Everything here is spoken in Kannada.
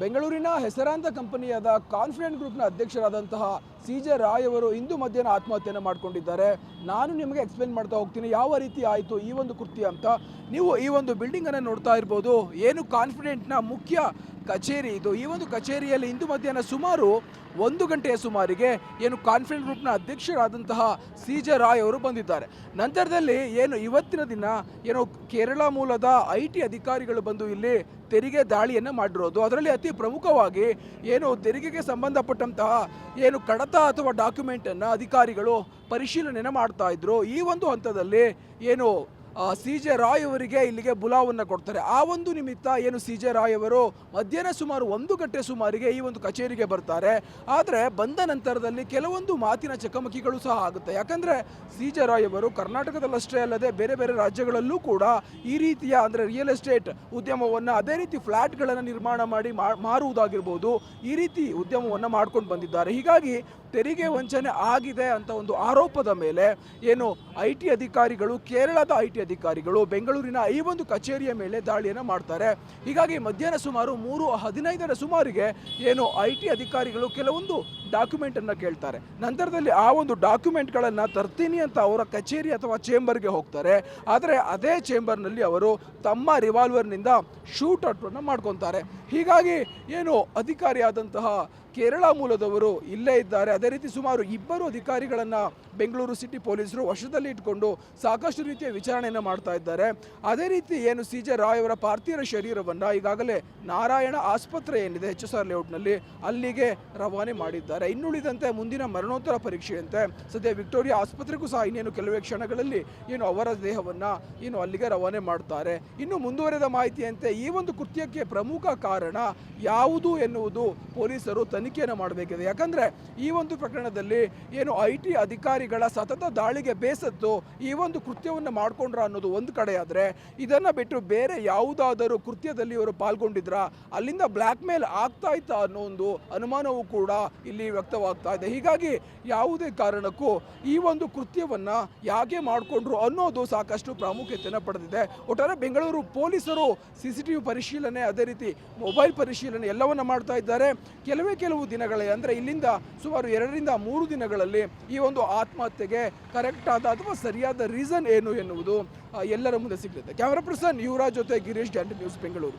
ಬೆಂಗಳೂರಿನ ಹೆಸರಾಂತ ಕಂಪನಿಯಾದ ಕಾನ್ಫಿಡೆಂಟ್ ಗ್ರೂಪ್ನ ಅಧ್ಯಕ್ಷರಾದಂತಹ ಸಿ.ಜೆ. ರಾಯ್ ಅವರು ಇಂದು ಮಧ್ಯಾಹ್ನ ಆತ್ಮಹತ್ಯೆಯನ್ನು ಮಾಡಿಕೊಂಡಿದ್ದಾರೆ. ನಾನು ನಿಮಗೆ ಎಕ್ಸ್ಪ್ಲೇನ್ ಮಾಡ್ತಾ ಹೋಗ್ತೀನಿ ಯಾವ ರೀತಿ ಆಯಿತು ಈ ಒಂದು ಕೃತ್ಯ ಅಂತ. ನೀವು ಈ ಒಂದು ಬಿಲ್ಡಿಂಗನ್ನು ನೋಡ್ತಾ ಇರ್ಬೋದು. ಏನು ಕಾನ್ಫಿಡೆಂಟ್ನ ಮುಖ್ಯ ಕಚೇರಿ ಇದು. ಈ ಒಂದು ಕಚೇರಿಯಲ್ಲಿ ಇಂದು ಮಧ್ಯಾಹ್ನ ಸುಮಾರು 1 ಗಂಟೆಯ ಸುಮಾರಿಗೆ ಏನು ಕಾನ್ಫಿಡೆಂಟ್ ಗ್ರೂಪ್ನ ಅಧ್ಯಕ್ಷರಾದಂತಹ ಸಿ.ಜೆ. ರಾಯ್ ಅವರು ಬಂದಿದ್ದಾರೆ. ನಂತರದಲ್ಲಿ ಏನು ಇವತ್ತಿನ ದಿನ ಏನು ಕೇರಳ ಮೂಲದ IT ಅಧಿಕಾರಿಗಳು ಬಂದು ಇಲ್ಲಿ ತೆರಿಗೆ ದಾಳಿಯನ್ನು ಮಾಡಿರೋದು. ಅದರಲ್ಲಿ ಅತಿ ಪ್ರಮುಖವಾಗಿ ಏನು ತೆರಿಗೆಗೆ ಸಂಬಂಧಪಟ್ಟಂತಹ ಏನು ಕಡತ ಅಥವಾ ಡಾಕ್ಯುಮೆಂಟನ್ನು ಅಧಿಕಾರಿಗಳು ಪರಿಶೀಲನೆಯನ್ನು ಮಾಡ್ತಾ ಇದ್ರು. ಈ ಒಂದು ಹಂತದಲ್ಲಿ ಏನು ಸಿ.ಜೆ. ರಾಯ್ ಅವರಿಗೆ ಇಲ್ಲಿಗೆ ಬುಲಾವನ್ನು ಕೊಡ್ತಾರೆ. ಆ ಒಂದು ನಿಮಿತ್ತ ಏನು ಸಿ.ಜೆ. ರಾಯ್ ಅವರು ಮಧ್ಯಾಹ್ನ ಸುಮಾರು 1 ಗಂಟೆ ಸುಮಾರಿಗೆ ಈ ಒಂದು ಕಚೇರಿಗೆ ಬರ್ತಾರೆ. ಆದರೆ ಬಂದ ನಂತರದಲ್ಲಿ ಕೆಲವೊಂದು ಮಾತಿನ ಚಕಮಕಿಗಳು ಸಹ ಆಗುತ್ತೆ. ಯಾಕಂದರೆ ಸಿ.ಜೆ. ರಾಯ್ ಅವರು ಕರ್ನಾಟಕದಲ್ಲಷ್ಟೇ ಅಲ್ಲದೆ ಬೇರೆ ಬೇರೆ ರಾಜ್ಯಗಳಲ್ಲೂ ಕೂಡ ಈ ರೀತಿಯ ಅಂದರೆ ರಿಯಲ್ ಎಸ್ಟೇಟ್ ಉದ್ಯಮವನ್ನು, ಅದೇ ರೀತಿ ಫ್ಲ್ಯಾಟ್ಗಳನ್ನು ನಿರ್ಮಾಣ ಮಾಡಿ ಮಾರುವುದಾಗಿರ್ಬೋದು, ಈ ರೀತಿ ಉದ್ಯಮವನ್ನು ಮಾಡ್ಕೊಂಡು ಬಂದಿದ್ದಾರೆ. ಹೀಗಾಗಿ ತೆರಿಗೆ ವಂಚನೆ ಆಗಿದೆ ಅಂತ ಒಂದು ಆರೋಪದ ಮೇಲೆ ಏನು IT ಅಧಿಕಾರಿಗಳು, ಕೇರಳದ IT ಅಧಿಕಾರಿಗಳು ಬೆಂಗಳೂರಿನ ಈ ಒಂದು ಕಚೇರಿಯ ಮೇಲೆ ದಾಳಿಯನ್ನು ಮಾಡ್ತಾರೆ. ಹೀಗಾಗಿ ಮಧ್ಯಾಹ್ನ ಸುಮಾರು 3:15ರ ಸುಮಾರಿಗೆ ಏನು IT ಅಧಿಕಾರಿಗಳು ಕೆಲವೊಂದು ಡಾಕ್ಯುಮೆಂಟನ್ನು ಕೇಳ್ತಾರೆ. ನಂತರದಲ್ಲಿ ಆ ಒಂದು ಡಾಕ್ಯುಮೆಂಟ್ಗಳನ್ನು ತರ್ತೀನಿ ಅಂತ ಅವರ ಕಚೇರಿ ಅಥವಾ ಚೇಂಬರ್ಗೆ ಹೋಗ್ತಾರೆ. ಆದರೆ ಅದೇ ಚೇಂಬರ್ನಲ್ಲಿ ಅವರು ತಮ್ಮ ರಿವಾಲ್ವರ್ನಿಂದ ಶೂಟ್ ಔಟನ್ನು ಮಾಡ್ಕೊತಾರೆ. ಹೀಗಾಗಿ ಏನು ಅಧಿಕಾರಿಯಾದಂತಹ ಕೇರಳ ಮೂಲದವರು ಇಲ್ಲೇ ಇದ್ದಾರೆ. ಅದೇ ರೀತಿ ಸುಮಾರು 2 ಅಧಿಕಾರಿಗಳನ್ನು ಬೆಂಗಳೂರು ಸಿಟಿ ಪೊಲೀಸರು ವಶದಲ್ಲಿ ಇಟ್ಕೊಂಡು ಸಾಕಷ್ಟು ರೀತಿಯ ವಿಚಾರಣೆಯನ್ನು ಮಾಡ್ತಾ ಇದ್ದಾರೆ. ಅದೇ ರೀತಿ ಏನು ಸಿ.ಜೆ. ರಾಯ್ ಅವರ ಪಾರ್ಥಿವ ಶರೀರವನ್ನು ಈಗಾಗಲೇ ನಾರಾಯಣ ಆಸ್ಪತ್ರೆ ಏನಿದೆ HSR ಲೇಔಟ್ನಲ್ಲಿ ಅಲ್ಲಿಗೆ ರವಾನೆ ಮಾಡಿದ್ದಾರೆ. ಇನ್ನುಳಿದಂತೆ ಮುಂದಿನ ಮರಣೋತ್ತರ ಪರೀಕ್ಷೆಯಂತೆ ಸದ್ಯ ವಿಕ್ಟೋರಿಯಾ ಆಸ್ಪತ್ರೆಗೂ ಸಹ ಇನ್ನೇನು ಕೆಲವೇ ಕ್ಷಣಗಳಲ್ಲಿ ಏನು ಅವರ ದೇಹವನ್ನು ಏನು ಅಲ್ಲಿಗೆ ರವಾನೆ ಮಾಡ್ತಾರೆ. ಇನ್ನು ಮುಂದುವರೆದ ಮಾಹಿತಿಯಂತೆ ಈ ಒಂದು ಕೃತ್ಯಕ್ಕೆ ಪ್ರಮುಖ ಕಾರಣ ಯಾವುದು ಎನ್ನುವುದು ಪೊಲೀಸರು ತನಿಖೆಯನ್ನು ಮಾಡಬೇಕಿದೆ. ಯಾಕಂದರೆ ಈ ಒಂದು ಪ್ರಕರಣದಲ್ಲಿ ಏನು IT ಅಧಿಕಾರಿಗಳ ಸತತ ದಾಳಿಗೆ ಬೇಸತ್ತು ಈ ಒಂದು ಕೃತ್ಯವನ್ನು ಮಾಡಿಕೊಂಡ್ರ ಅನ್ನೋದು ಒಂದು ಕಡೆ ಆದರೆ, ಇದನ್ನು ಬಿಟ್ಟು ಬೇರೆ ಯಾವುದಾದರೂ ಕೃತ್ಯದಲ್ಲಿ ಇವರು ಪಾಲ್ಗೊಂಡಿದ್ರ, ಅಲ್ಲಿಂದ ಬ್ಲ್ಯಾಕ್ ಮೇಲ್ ಆಗ್ತಾ ಇತ್ತಾ ಅನ್ನೋ ಒಂದು ಅನುಮಾನವೂ ಕೂಡ ಇಲ್ಲಿ ವ್ಯಕ್ತವಾಗ್ತಾ ಇದೆ. ಹೀಗಾಗಿ ಯಾವುದೇ ಕಾರಣಕ್ಕೂ ಈ ಒಂದು ಕೃತ್ಯವನ್ನು ಯಾಕೆ ಮಾಡಿಕೊಂಡ್ರು ಅನ್ನೋದು ಸಾಕಷ್ಟು ಪ್ರಾಮುಖ್ಯತೆಯನ್ನು ಪಡೆದಿದೆ. ಒಟ್ಟಾರೆ ಬೆಂಗಳೂರು ಪೊಲೀಸರು CCTV ಪರಿಶೀಲನೆ, ಅದೇ ರೀತಿ ಮೊಬೈಲ್ ಪರಿಶೀಲನೆ ಎಲ್ಲವನ್ನ ಮಾಡ್ತಾ ಇದ್ದಾರೆ. ಕೆಲವು ದಿನಗಳೇ ಅಂದರೆ ಇಲ್ಲಿಂದ ಸುಮಾರು 2 ರಿಂದ 3 ದಿನಗಳಲ್ಲಿ ಈ ಒಂದು ಆತ್ಮಹತ್ಯೆಗೆ ಕರೆಕ್ಟ್ ಆದ ಅಥವಾ ಸರಿಯಾದ ರೀಸನ್ ಏನು ಎನ್ನುವುದು ಎಲ್ಲರ ಮುಂದೆ ಸಿಗಲಿದೆ. ಕ್ಯಾಮರಾ ಪರ್ಸನ್ ಯುವರಾಜ್ ಜೊತೆ ಗಿರೀಶ್, ಜಾಂಟಿ ನ್ಯೂಸ್, ಬೆಂಗಳೂರು.